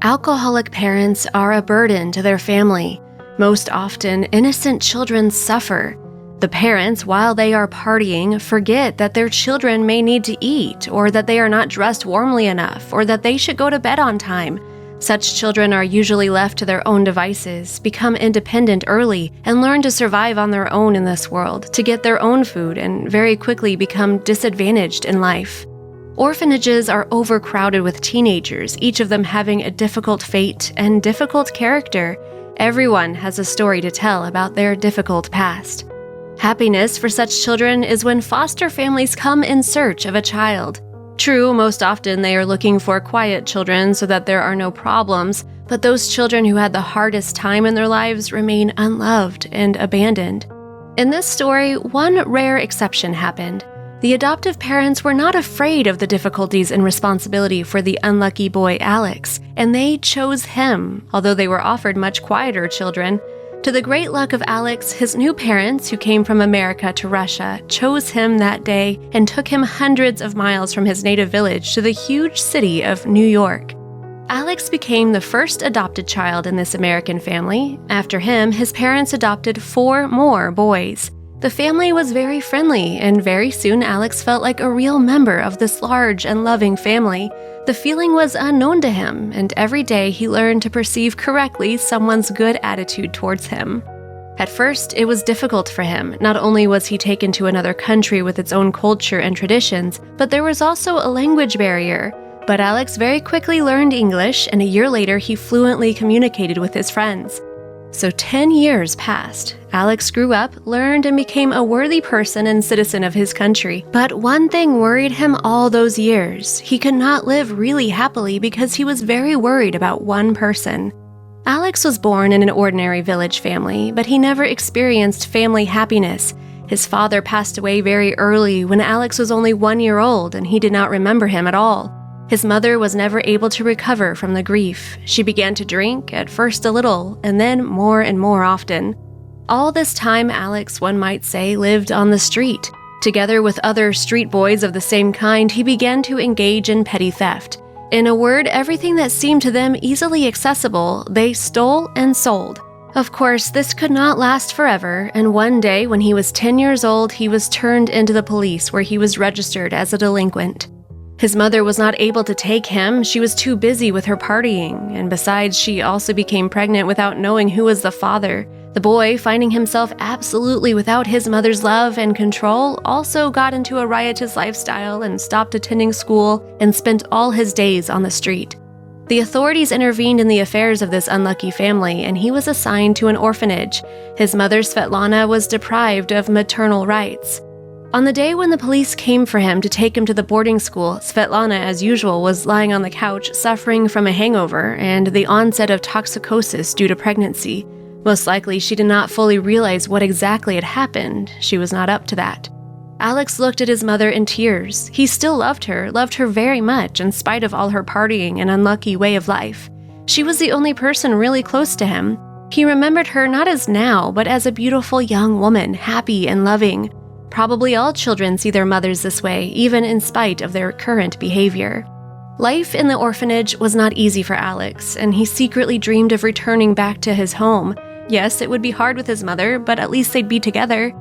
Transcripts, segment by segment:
Alcoholic parents are a burden to their family. Most often, innocent children suffer. The parents, while they are partying, forget that their children may need to eat, or that they are not dressed warmly enough, or that they should go to bed on time. Such children are usually left to their own devices, become independent early, and learn to survive on their own in this world, to get their own food, and very quickly become disadvantaged in life. Orphanages are overcrowded with teenagers, each of them having a difficult fate and difficult character. Everyone has a story to tell about their difficult past. Happiness for such children is when foster families come in search of a child. True, most often they are looking for quiet children so that there are no problems, but those children who had the hardest time in their lives remain unloved and abandoned. In this story, one rare exception happened. The adoptive parents were not afraid of the difficulties and responsibility for the unlucky boy Alex, and they chose him, although they were offered much quieter children. To the great luck of Alex, his new parents, who came from America to Russia, chose him that day and took him hundreds of miles from his native village to the huge city of New York. Alex became the first adopted child in this American family. After him, his parents adopted 4 more boys. The family was very friendly, and very soon Alex felt like a real member of this large and loving family. The feeling was unknown to him, and every day he learned to perceive correctly someone's good attitude towards him. At first, it was difficult for him. Not only was he taken to another country with its own culture and traditions, but there was also a language barrier. But Alex very quickly learned English, and a year later he fluently communicated with his friends. So 10 years passed. Alex grew up, learned, and became a worthy person and citizen of his country. But one thing worried him all those years. He could not live really happily because he was very worried about one person. Alex was born in an ordinary village family, but he never experienced family happiness. His father passed away very early when Alex was only 1 year old, and he did not remember him at all. His mother was never able to recover from the grief. She began to drink, at first a little, and then more and more often. All this time, Alex, one might say, lived on the street. Together with other street boys of the same kind, he began to engage in petty theft. In a word, everything that seemed to them easily accessible, they stole and sold. Of course, this could not last forever, and one day, when he was 10 years old, he was turned into the police, where he was registered as a delinquent. His mother was not able to take him. She was too busy with her partying, and besides, she also became pregnant without knowing who was the father. The boy, finding himself absolutely without his mother's love and control, also got into a riotous lifestyle and stopped attending school and spent all his days on the street. The authorities intervened in the affairs of this unlucky family, and he was assigned to an orphanage. His mother, Svetlana, was deprived of maternal rights. On the day when the police came for him to take him to the boarding school, Svetlana, as usual, was lying on the couch suffering from a hangover and the onset of toxicosis due to pregnancy. Most likely, she did not fully realize what exactly had happened. She was not up to that. Alex looked at his mother in tears. He still loved her very much, in spite of all her partying and unlucky way of life. She was the only person really close to him. He remembered her not as now, but as a beautiful young woman, happy and loving. Probably all children see their mothers this way, even in spite of their current behavior. Life in the orphanage was not easy for Alex, and he secretly dreamed of returning back to his home. Yes, it would be hard with his mother, but at least they'd be together.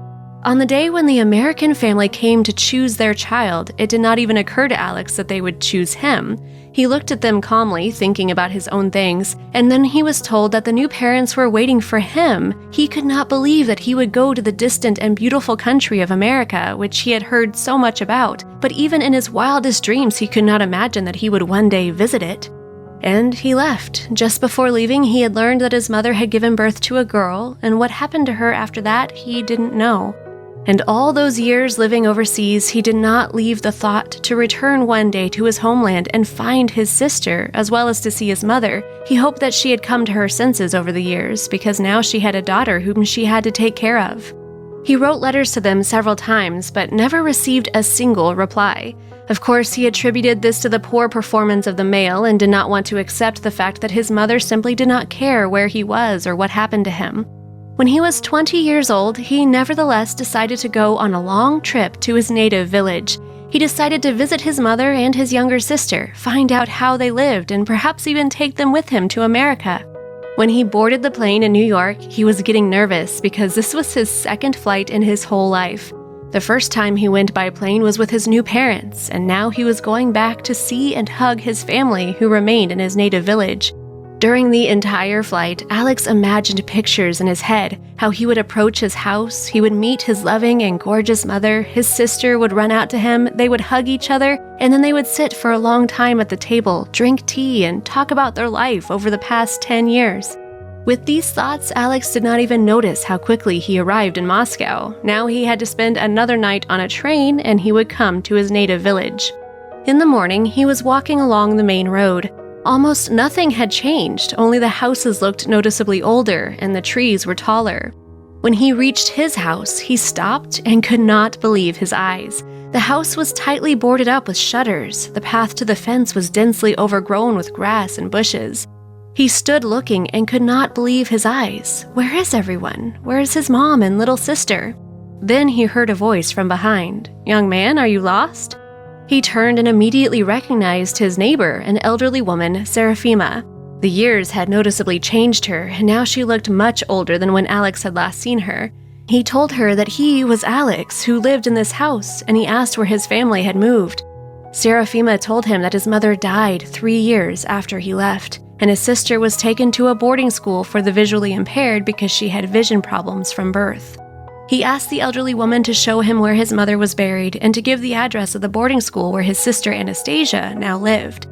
On the day when the American family came to choose their child, it did not even occur to Alex that they would choose him. He looked at them calmly, thinking about his own things, and then he was told that the new parents were waiting for him. He could not believe that he would go to the distant and beautiful country of America, which he had heard so much about, but even in his wildest dreams he could not imagine that he would one day visit it. And he left. Just before leaving, he had learned that his mother had given birth to a girl, and what happened to her after that, he didn't know. And all those years living overseas, he did not leave the thought to return one day to his homeland and find his sister, as well as to see his mother. He hoped that she had come to her senses over the years, because now she had a daughter whom she had to take care of. He wrote letters to them several times, but never received a single reply. Of course, he attributed this to the poor performance of the mail and did not want to accept the fact that his mother simply did not care where he was or what happened to him. When he was 20 years old, he nevertheless decided to go on a long trip to his native village. He decided to visit his mother and his younger sister, find out how they lived, and perhaps even take them with him to America. When he boarded the plane in New York, he was getting nervous because this was his second flight in his whole life. The first time he went by plane was with his new parents, and now he was going back to see and hug his family who remained in his native village. During the entire flight, Alex imagined pictures in his head, how he would approach his house, he would meet his loving and gorgeous mother, his sister would run out to him, they would hug each other, and then they would sit for a long time at the table, drink tea, and talk about their life over the past 10 years. With these thoughts, Alex did not even notice how quickly he arrived in Moscow. Now he had to spend another night on a train, and he would come to his native village. In the morning, he was walking along the main road. Almost nothing had changed, only the houses looked noticeably older and the trees were taller. When he reached his house, he stopped and could not believe his eyes. The house was tightly boarded up with shutters. The path to the fence was densely overgrown with grass and bushes. He stood looking and could not believe his eyes. Where is everyone? Where is his mom and little sister? Then he heard a voice from behind. "Young man, are you lost?" He turned and immediately recognized his neighbor, an elderly woman, Serafima. The years had noticeably changed her, and now she looked much older than when Alex had last seen her. He told her that he was Alex, who lived in this house, and he asked where his family had moved. Serafima told him that his mother died 3 years after he left, and his sister was taken to a boarding school for the visually impaired because she had vision problems from birth. He asked the elderly woman to show him where his mother was buried and to give the address of the boarding school where his sister Anastasia now lived.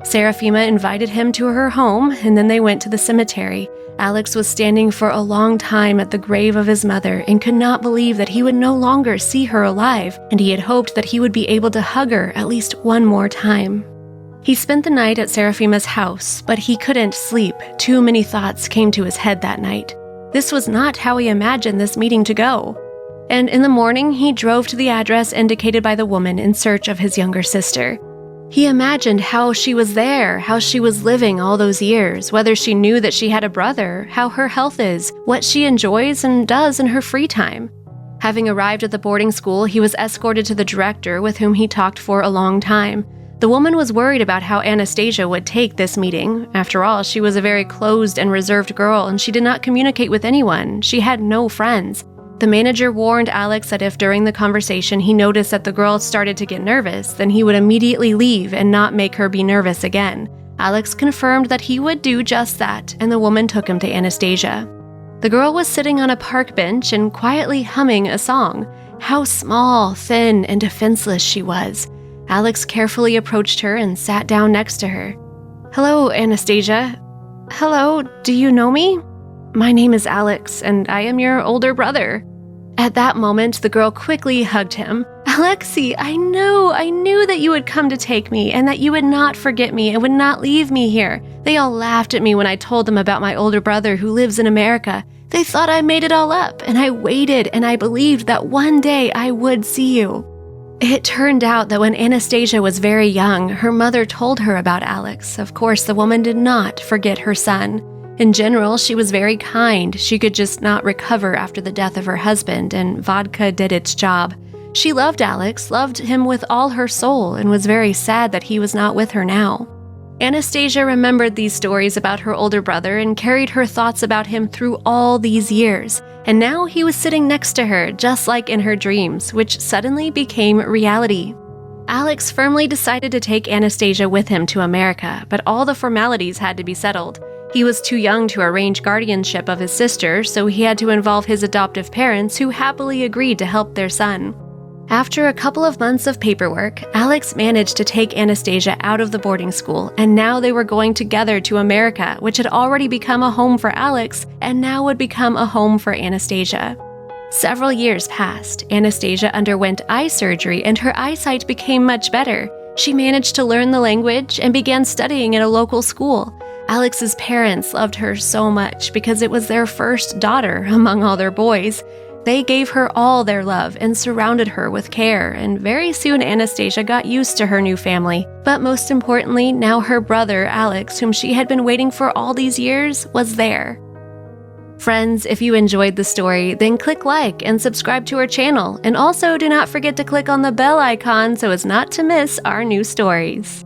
Serafima invited him to her home, and then they went to the cemetery. Alex was standing for a long time at the grave of his mother and could not believe that he would no longer see her alive, and he had hoped that he would be able to hug her at least one more time. He spent the night at Serafima's house, but he couldn't sleep. Too many thoughts came to his head that night. This was not how he imagined this meeting to go. And in the morning, he drove to the address indicated by the woman in search of his younger sister. He imagined how she was there, how she was living all those years, whether she knew that she had a brother, how her health is, what she enjoys and does in her free time. Having arrived at the boarding school, he was escorted to the director with whom he talked for a long time. The woman was worried about how Anastasia would take this meeting. After all, she was a very closed and reserved girl, and she did not communicate with anyone. She had no friends. The manager warned Alex that if during the conversation he noticed that the girl started to get nervous, then he would immediately leave and not make her be nervous again. Alex confirmed that he would do just that, and the woman took him to Anastasia. The girl was sitting on a park bench and quietly humming a song. How small, thin, and defenseless she was. Alex carefully approached her and sat down next to her. "Hello, Anastasia." "Hello, do you know me?" "My name is Alex, and I am your older brother." At that moment, the girl quickly hugged him. "Alexei, I knew that you would come to take me, and that you would not forget me and would not leave me here. They all laughed at me when I told them about my older brother who lives in America. They thought I made it all up, and I waited, and I believed that one day I would see you." It turned out that when Anastasia was very young, her mother told her about Alex. Of course, the woman did not forget her son. In general, she was very kind. She could just not recover after the death of her husband, and vodka did its job. She loved Alex, loved him with all her soul, and was very sad that he was not with her now. Anastasia remembered these stories about her older brother and carried her thoughts about him through all these years. And now he was sitting next to her, just like in her dreams, which suddenly became reality. Alex firmly decided to take Anastasia with him to America, but all the formalities had to be settled. He was too young to arrange guardianship of his sister, so he had to involve his adoptive parents, who happily agreed to help their son. After a couple of months of paperwork, Alex managed to take Anastasia out of the boarding school, and now they were going together to America, which had already become a home for Alex, and now would become a home for Anastasia. Several years passed. Anastasia underwent eye surgery, and her eyesight became much better. She managed to learn the language and began studying at a local school. Alex's parents loved her so much because it was their first daughter among all their boys. They gave her all their love and surrounded her with care, and very soon Anastasia got used to her new family. But most importantly, now her brother, Alex, whom she had been waiting for all these years, was there. Friends, if you enjoyed the story, then click like and subscribe to our channel, and also do not forget to click on the bell icon so as not to miss our new stories.